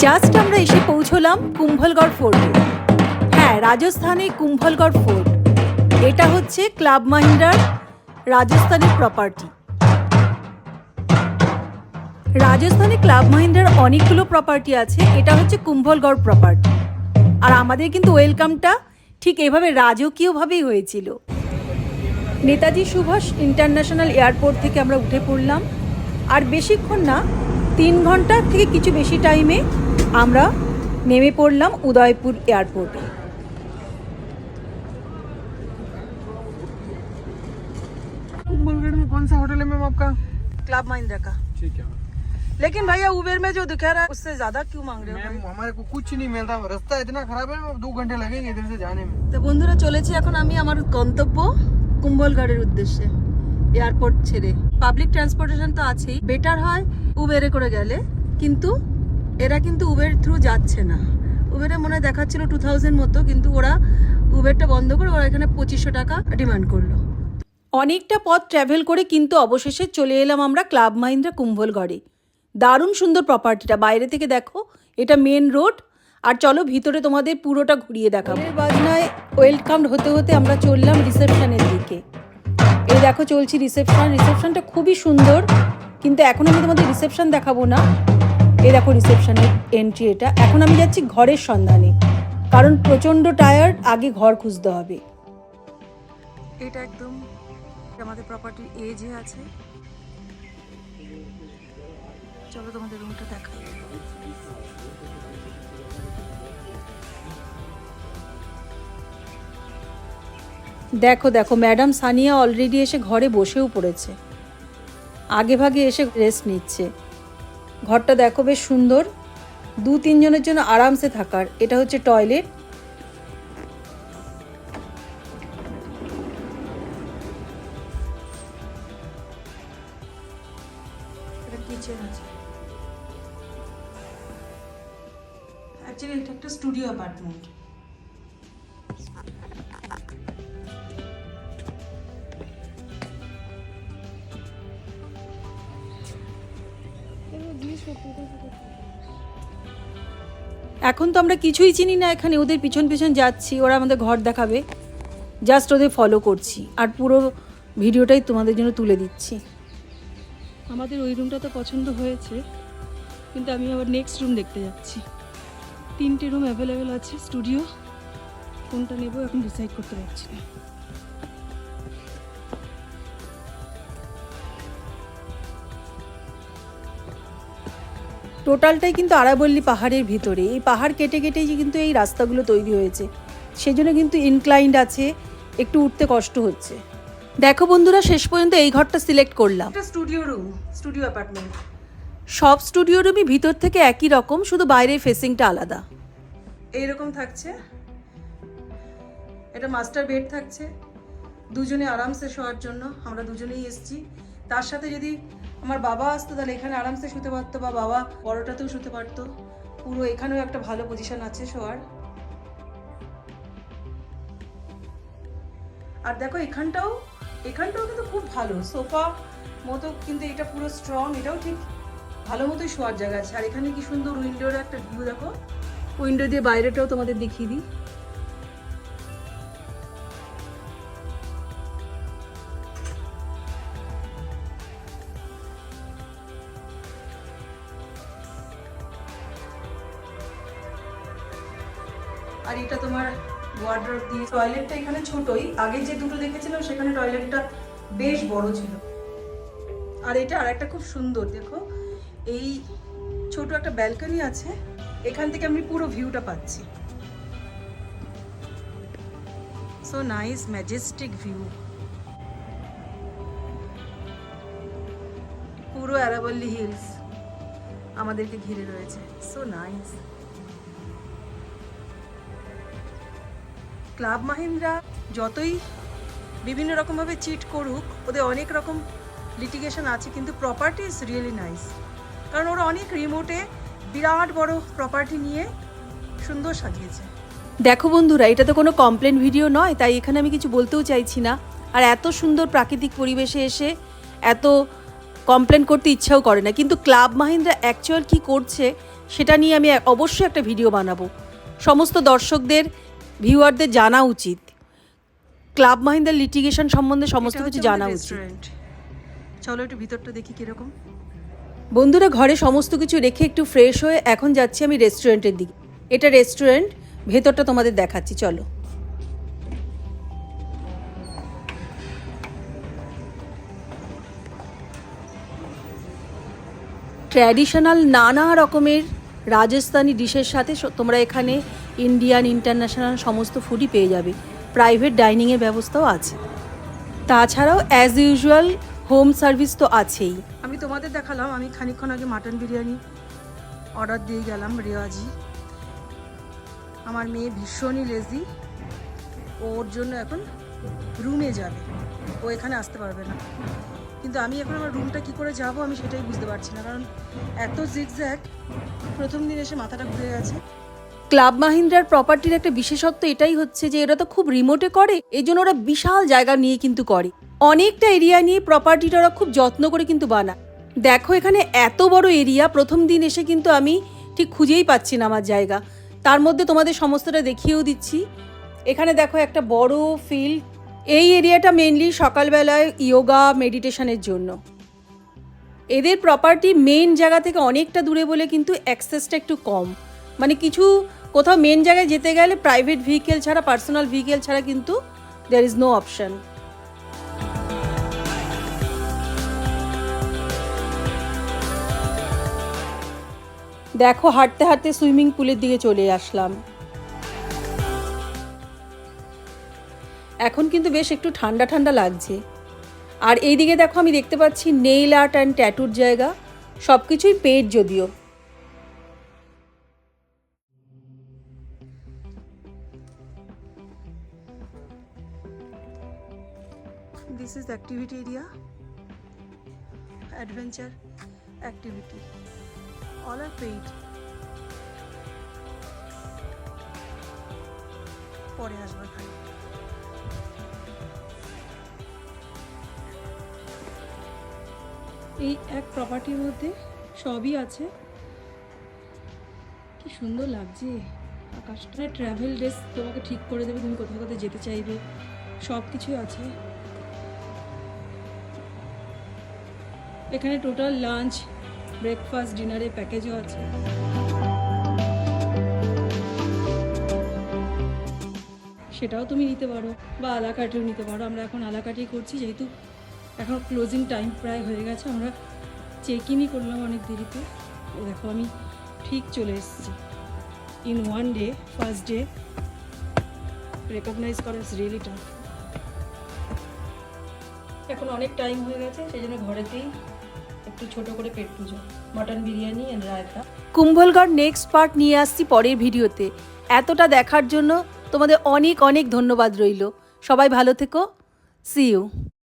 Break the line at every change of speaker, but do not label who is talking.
Just আমরা এসে পৌঁছলাম কুম্ভলগড় ফোর্টে। হ্যাঁ, রাজস্থানে কুম্ভলগড় ফোর্ট, এটা হচ্ছে ক্লাব মাহিন্দ্রার রাজস্থানের প্রপার্টি। রাজস্থানে ক্লাব মাহিন্দ্রার অনেকগুলো প্রপার্টি আছে, এটা হচ্ছে কুম্ভলগড় প্রপার্টি। আর আমাদের কিন্তু ওয়েলকামটা ঠিক এভাবে রাজকীয়ভাবেই হয়েছিল। নেতাজি সুভাষ ইন্টারন্যাশনাল এয়ারপোর্ট থেকে আমরা উঠে পড়লাম, আর বেশিক্ষণ না, 3 ঘন্টা থেকে কিছু বেশি টাইমে আমরা নেমে পড়লাম উদয়পুর এয়ারপোর্টে।
कुंभलगढ़ में कौन सा होटल है मैम आपका?
क्लब महिंद्रा का।
ठीक है
लेकिन भैया उबेर में जो दिखा रहा है उससे ज्यादा क्यों मांग रहे हो
मैम,
भाई?
हमारे को कुछ नहीं मिलता, रास्ता इतना खराब है, 2 घंटे लगेंगे इधर से जाने में।
তো বন্ধুরা, চলেছি এখন আমি আমার গন্তব্য কুম্ভলগড়ের উদ্দেশ্যে এয়ারপোর্ট ছেড়ে। পাবলিক ট্রান্সপোর্টেশন তো আছেই, বেটার হয় উবেরে করে গেলে, কিন্তু এরা কিন্তু উবের থ্রু যাচ্ছে না। উবেরে মনে হয় দেখাচ্ছিল 2000 মতো, কিন্তু ওরা উবেরটা বন্ধ করে ওরা এখানে 2500 টাকা ডিমান্ড করলো। অনেকটা পথ ট্রাভেল করে কিন্তু অবশেষে চলে এলাম আমরা ক্লাব মাহিন্দ্রা কুম্ভলগড়ে। দারুণ সুন্দর প্রপার্টিটা, বাইরে থেকে দেখো, এটা মেন রোড। আর চলো ভিতরে তোমাদের পুরোটা ঘুরিয়ে দেখাবো। বাজনায় ওয়েলকাম হতে হতে আমরা চললাম রিসেপশনের দিকে। এই দেখো চলছি রিসেপশনটা খুবই সুন্দর, কিন্তু এখন আমি তোমাদের রিসেপশন দেখাবো না। এই দেখো রিসেপশনের এন্ট্রি এটা। এখন আমি যাচ্ছি ঘরের সন্ধানে, কারণ প্রচণ্ড টায়ার্ড, আগে ঘর খুঁজতে হবে। এটা একদম আমাদের প্রপার্টির এজে আছে। চলো তোমাদের রুমটা দেখাই। দেখো দেখো, ম্যাডাম সানিয়া অলরেডি এসে ঘরে বসেও পড়েছে, আগে ভাগে এসে রেস্ট নিচ্ছে। ঘরটা দেখো বেশ সুন্দর, 2-3 জনের জন্য আরামসে থাকার। এটা হচ্ছে টয়লেট। এটা কিচেন আছে। অ্যাকচুয়ালি এটা একটা স্টুডিও অ্যাপার্টমেন্ট। এখন তো আমরা কিছুই চিনি না এখানে, ওদের পিছন পিছন যাচ্ছি, ওরা আমাদের ঘর দেখাবে, জাস্ট ওদের ফলো করছি, আর পুরো ভিডিওটাই তোমাদের জন্য তুলে দিচ্ছি।
আমাদের ওই রুমটা তো পছন্দ হয়েছে, কিন্তু আমি আবার নেক্সট রুম দেখতে যাচ্ছি। 3টে রুম অ্যাভেলেবেল আছে স্টুডিও, কোনটা নেব এখন ডিসাইড করতে পারছি না।
টোটালটাই কিন্তু আরাবল্লী পাহাড়ের ভিতরে। এই পাহাড় কেটে কেটেই কিন্তু এই রাস্তাগুলো তৈরি হয়েছে, সেজন্য কিন্তু ইনক্লাইন্ড আছে, একটু উঠতে কষ্ট হচ্ছে। দেখো বন্ধুরা, শেষ পর্যন্ত এই ঘরটা সিলেক্ট করলাম। এটা স্টুডিও রুম, স্টুডিও অ্যাপার্টমেন্ট। সব স্টুডিও রুমই ভিতর থেকে একই রকম, শুধু বাইরের ফেসিংটা আলাদা। এইরকম থাকছে। এটা মাস্টার বেড থাকছে, দুজনে আরামসে শোয়ার জন্য। আমরা দুজনেই এসেছি, তার সাথে যদি আমার বাবা আসতো তাহলে এখানে আরামসে শুতে পারতো, বা বাবা বড়টাতেও শুতে পারতো। পুরো এখানেও একটা ভালো পজিশন আছে শোয়ার। আর দেখো এখানটাও কিন্তু খুব ভালো সোফা মতো, কিন্তু এটা পুরো স্ট্রং, এটাও ঠিক ভালো মতোই শোয়ার জায়গা আছে। আর এখানে কি সুন্দর উইন্ডোর একটা ভিউ দেখো, উইন্ডো দিয়ে বাইরেটাও তোমাদের দেখিয়ে দিই। আর এটা তোমার ওয়ার্ডরোব দিয়ে। টয়লেটটা এখানে ছোটই, আগে যে দুটো দেখেছিলাম সেখানে টয়লেটটা বেশ বড় ছিল। আর এটা আরেকটা খুব সুন্দর, দেখো এই ছোট একটা ব্যালকনি আছে, এখান থেকে আমি পুরো ভিউটা পাচ্ছি। সো নাইস, ম্যাজেস্টিক ভিউ, পুরো আরাবল্লী হিলস আমাদেরকে ঘিরে রয়েছে। So nice. ক্লাব মাহিন্দ্রা যতই বিভিন্ন রকমভাবে চিট করুক, ওদের অনেক রকম লিটিগেশন আছে, কিন্তু প্রপার্টি ইজ রিয়েলি নাইস। কারণ ওরা অনেক রিমোটে বিরাট বড় প্রপার্টি নিয়ে সুন্দর সাজিয়েছে। দেখো বন্ধুরা, এটা তো কোনো কমপ্লেন ভিডিও নয়, তাই এখানে আমি কিছু বলতেও চাইছি না। আর এত সুন্দর প্রাকৃতিক পরিবেশে এসে এত কমপ্লেন করতে ইচ্ছাও করে না। কিন্তু ক্লাব মাহিন্দ্রা অ্যাকচুয়াল কী করছে সেটা নিয়ে আমি অবশ্যই একটা ভিডিও বানাবো। সমস্ত দর্শকদের, ভিউয়ারদের জানা উচিত, ক্লাব মাহিন্দ্রার লিটিগেশন সম্বন্ধে সমস্ত কিছু জানা উচিত। চলো একটু ভিতরটা দেখি কীরকম। বন্ধুরা, ঘরে সমস্ত কিছু রেখে একটু ফ্রেশ হয়ে এখন যাচ্ছি আমি রেস্টুরেন্টের দিকে। এটা রেস্টুরেন্ট, ভেতরটা তোমাদের দেখাচ্ছি, চলো। ট্র্যাডিশনাল নানা রকমের রাজস্থানি ডিশের সাথে তোমরা এখানে ইন্ডিয়ান, ইন্টারন্যাশনাল সমস্ত ফুডই পেয়ে যাবে। প্রাইভেট ডাইনিংয়ের ব্যবস্থাও আছে। তাছাড়াও অ্যাজ ইউজুয়াল হোম সার্ভিস তো আছেই। আমি তোমাদের দেখালাম, আমি খানিকক্ষণ আগে মাটন বিরিয়ানি অর্ডার দিয়ে গেলাম রেওয়াজি। আমার মেয়ে ভীষণই লেজি, ওর জন্য এখন রুমে যাবে, ও এখানে আসতে পারবে না। কিন্তু আমি এখন আমার রুমটা কী করে যাব আমি সেটাই বুঝতে পারছি না, কারণ এত জিগজ্যাগ, প্রথম দিন এসে মাথাটা ঘুরে গেছে। ক্লাব মাহিন্দ্রার প্রপার্টির একটা বিশেষত্ব এটাই হচ্ছে যে এরা তো খুব রিমোটে করে, এই জন্য ওরা বিশাল জায়গা নিয়ে কিন্তু করে, অনেকটা এরিয়া নিয়ে প্রপার্টিটা ওরা খুব যত্ন করে কিন্তু বানায়। দেখো এখানে এত বড় এরিয়া, প্রথম দিন এসে কিন্তু আমি ঠিক খুঁজেই পাচ্ছি না আমার জায়গা। তার মধ্যে তোমাদের সমস্তটা দেখিয়েও দিচ্ছি। এখানে দেখো একটা বড় ফিল্ড, এই এরিয়াটা মেনলি সকালবেলায় ইয়োগা মেডিটেশনের জন্য। এদের প্রপার্টি মেন জায়গা থেকে অনেকটা দূরে বলে কিন্তু অ্যাক্সেসটা একটু কম, মানে কিছু কোথাও মেন জায়গায় যেতে গেলে প্রাইভেট ভেহিকেল ছাড়া, পার্সোনাল ভেহিকেল ছাড়া কিন্তু দেয়ার ইজ নো অপশন। দেখো হাঁটতে হাঁটতে সুইমিং পুলের দিকে চলে আসলাম। এখন কিন্তু বেশ একটু ঠান্ডা ঠান্ডা লাগছে। আর এইদিকে দেখো আমি দেখতে পাচ্ছি নেইল আর্ট অ্যান্ড ট্যাটুর জায়গা, সব কিছুই পেড যদিও। This is activity area, adventure activity, all are paid. পরে আসবো এখানে। এই এক প্রপার্টির মধ্যে সবই আছে, কি সুন্দর লাগছে আকাশটা। ট্রাভেল ডেস্ক তোমাকে ঠিক করে দেবে, তুমি কোথাও কোথাও যেতে চাইবে, সব কিছুই আছে এখানে। টোটাল লাঞ্চ, ব্রেকফাস্ট, ডিনারের প্যাকেজও আছে। সেটাও তুমি নিতে পারো, বা আলাকাটেও নিতে পারো। আমরা এখন আলাকাটেই করছি, যেহেতু এখন ক্লোজিং টাইম প্রায় হয়ে গেছে। আমরা চেক ইনই করলাম অনেক দেরিতে। দেখো আমি ঠিক চলে এসেছি in one day, first day. Recognize করা ইজ রিয়েলি টাফ। এখন অনেক টাইম হয়ে গেছে, সেই জন্য ঘরেতেই একটু ছোট করে পেট পুজো, mutton biryani and raita. Kumbhalgarh next part নিয়ে আসছি পরের ভিডিওতে। এতটা দেখার জন্য তোমাদের অনেক অনেক ধন্যবাদ রইল। সবাই ভালো থেকো, সি ইউ।